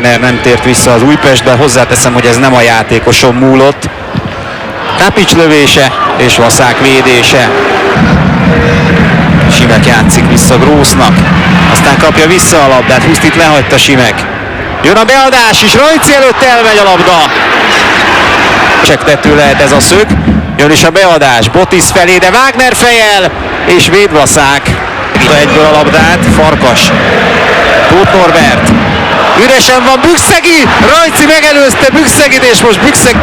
Wagner nem tért vissza az Újpestbe, hozzáteszem, hogy ez nem a játékoson múlott. Tapics lövése és Vaszák védése. Simek játszik vissza Grósznak, aztán kapja vissza a labdát, Husztit lehagyta Simek. Jön a beadás is, Rajci előtt elmegy a labda. Csektető lehet ez a szög, jön is a beadás, Botis felé, de Wagner fejel, és véd Vaszák. Egyből a labdát, Farkas, Tóth Norbert, üresen van Bükszegi, Rajci megelőzte Bükkszegit, és most Bükkszeg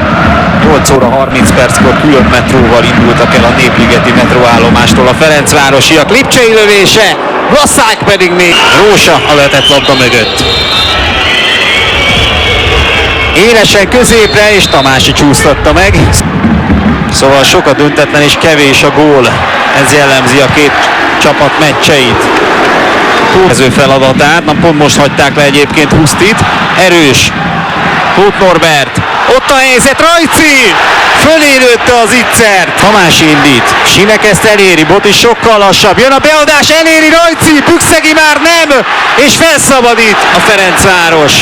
8 óra 30 perckor külön metróval indultak el a Népligeti metróállomástól a ferencvárosiak. Lipcsei lövése, Vaszák pedig még Rósa a vetett labda mögött. Élesen középre, és Tamási csúsztatta meg. Szóval sok a döntetlen és kevés a gól. Ez jellemzi a két csapat meccseit. Túlző feladatát, pont most hagyták le egyébként Husztit. Erős Tóth Norbert, ott a helyzet, Rajci! Fölé lőtte az Itzert. Tamási indít, Simek ezt eléri, Botis sokkal lassabb, jön a beadás, eléri Rajci, Bükkszegi már nem, és felszabadít a Ferencváros.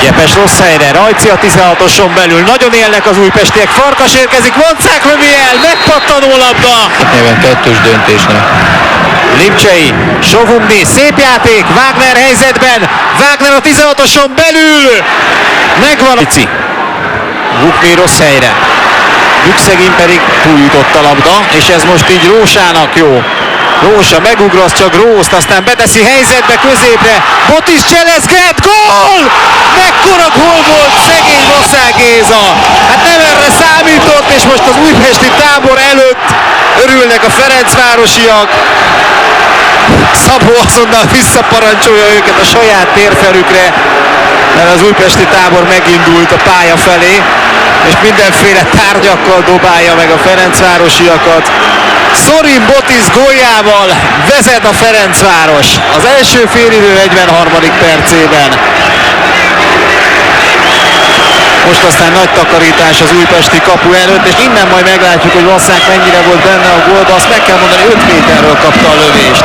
Gyepes rossz helyre, Rajci a 16-oson belül, nagyon élnek az újpestiek, Farkas érkezik, Vancák lövi el, megpattanó labda. Nyilván kettős döntésnek. Lipcsei, Sovumni, szép játék, Wagner helyzetben, Wagner a 16-oson belül, megvan a Vukmi rossz helyre, Bükkszegin pedig túljutott a labda, és ez most így Rósának jó. Rósa megugrasz csak Grószt, aztán beteszi helyzetbe középre, Botis cselezget, gól! Mekkora gól volt szegény Vaszák Géza! Hát nem erre számított, és most az újpesti tábor előtt örülnek a ferencvárosiak. Szabó azonnal visszaparancsolja őket a saját térfelükre, mert az újpesti tábor megindult a pálya felé, és mindenféle tárgyakkal dobálja meg a ferencvárosiakat. Sorin Botis góljával vezet a Ferencváros az első félidő 43. percében. Most aztán nagy takarítás az újpesti kapu előtt, és innen majd meglátjuk, hogy Vaszák mennyire volt benne a gólba. Azt meg kell mondani, 5 méterről kapta a lövést.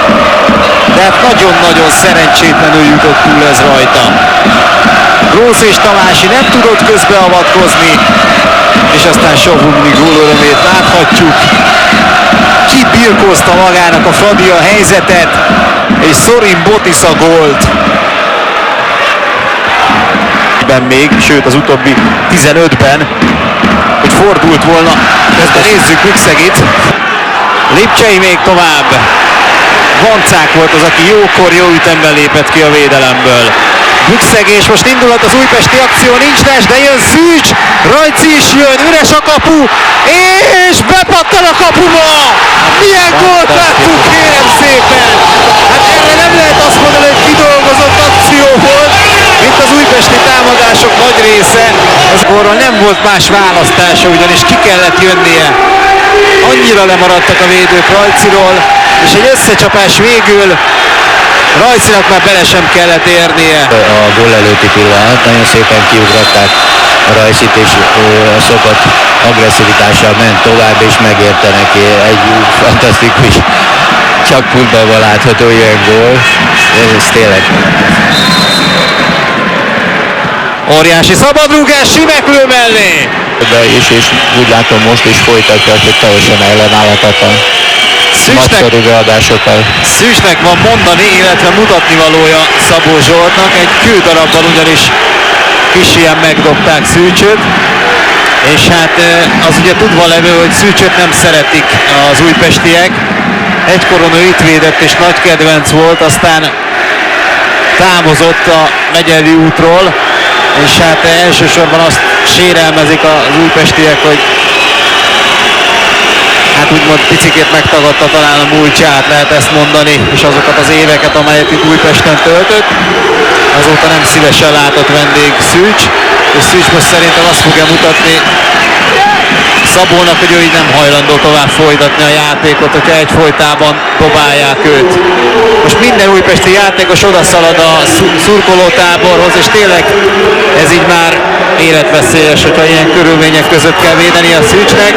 De hát nagyon-nagyon szerencsétlenül jutott túl ez rajta. Grósz és Tamási nem tudott közbeavatkozni, és aztán Sovumni gólörömét láthatjuk. Kibirkózta magának a Fradi a helyzetet, és Sorin Botis a gólt. Még, sőt az utóbbi 15-ben, hogy fordult volna. Közben nézzük Bükkszegit. Lipcsei még tovább. Vancák volt az, aki jókor, jó ütemben lépett ki a védelemből. Bükkszeg, és most indulhat az újpesti akció, nincs les, de jön Szűcs, Rajci is jön, üres a kapu, és bepattan a kapuba! Milyen gólt láttuk, kérem szépen! Hát erre nem lehet azt mondani, hogy kidolgozott akció volt, mint az újpesti támadások nagy része. Az gólról nem volt más választása, ugyanis ki kellett jönnie. Annyira lemaradtak a védők Rajciról, és egy összecsapás végül Rajcinak már bele sem kellett érnie. A gól előtti pillanat, nagyon szépen kiugratták a Rajcit, és a szokott agresszivitással ment tovább, és megérte neki egy fantasztikus, csak futballban látható ilyen gól. Ez tényleg. Óriási szabadrúgás, Simek lő mellé! De és úgy látom most is folytatja, hogy teljesen ellenállhatatlan. Szűcsnek van mondani, illetve mutatni valója Szabó Zsoltnak. Egy kődarabban ugyanis kis ilyen megdobták Szűcsöt, és hát az ugye tudva levő, hogy Szűcsöt nem szeretik az újpestiek. Egykoron ő itt védett és nagy kedvenc volt, aztán távozott a Megyeri útról, és hát elsősorban azt sérelmezik az újpestiek, hogy hát úgymond picikét megtagadta talán a múltját, lehet ezt mondani, és azokat az éveket, amelyet itt Újpesten töltött. Azóta nem szívesen látott vendég Szűcs, és Szűcs most szerintem azt fogja mutatni Szabónak, hogy ő így nem hajlandó tovább folytatni a játékot, hogyha egyfolytában dobálják őt. Most minden újpesti játékos odaszalad a szurkolótáborhoz, és tényleg ez így már életveszélyes, hogyha ilyen körülmények között kell védeni a Szűcsnek.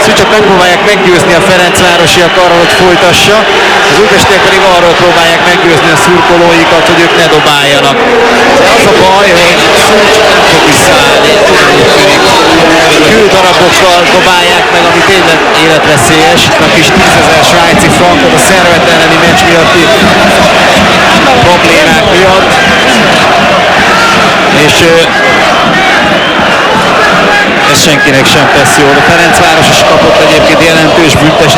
Szűcsöt megpróbálják meggyőzni a ferencvárosiak arra, hogy folytassa, az újpestiek pedig arról próbálják meggyőzni a szurkolóikat, hogy ők ne dobáljanak. De az a baj, hogy Szűcs nem fog visszaállni, kődarabokkal dobálják meg, ami tényleg életveszélyes. A kis 10 000 svájci frankot a Szervet elleni meccs miatti problémák miatt. És ez senkinek sem tesz jól. A Ferencváros is kapott egyébként jelentős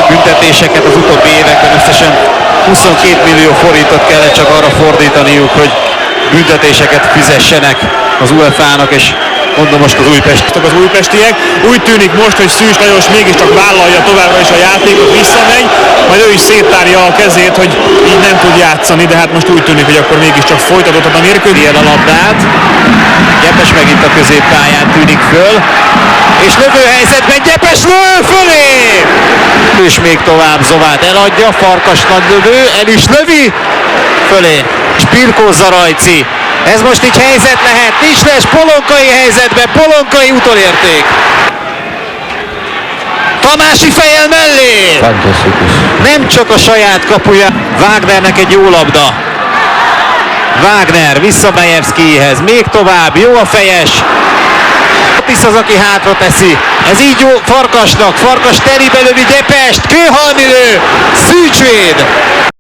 büntetéseket az utóbbi években, összesen 22 millió forintot kellett csak arra fordítaniuk, hogy büntetéseket fizessenek az UEFA-nak, és mondom most az újpestiek. Úgy tűnik most, hogy Szűcs Lajos mégiscsak vállalja továbbra is a játékot, visszamegy, majd ő is széttárja a kezét, hogy így nem tud játszani, de hát most úgy tűnik, hogy akkor mégiscsak folytatódhat a mérkőzés. Ilyen a labdát. Gyepes megint a középpályán tűnik föl, és lövőhelyzetben Gyepes lő fölé! És még tovább Zovát eladja, Farkas nagy lövő, el is lövi fölé, és birkózza Rajci. Ez most így helyzet lehet, Nisles Polonkai helyzetben, Polonkai utolérték. Tamási fejjel mellé! Fantasztikus. Nem csak a saját kapuja, Wagnernek egy jó labda. Wagner vissza Bejevszkijhez, még tovább, jó a fejes. Otis az, aki hátra teszi. Ez így jó Farkasnak, Farkas telibe lövi Gyepest, Kőhalmi lő, Szűcs véd.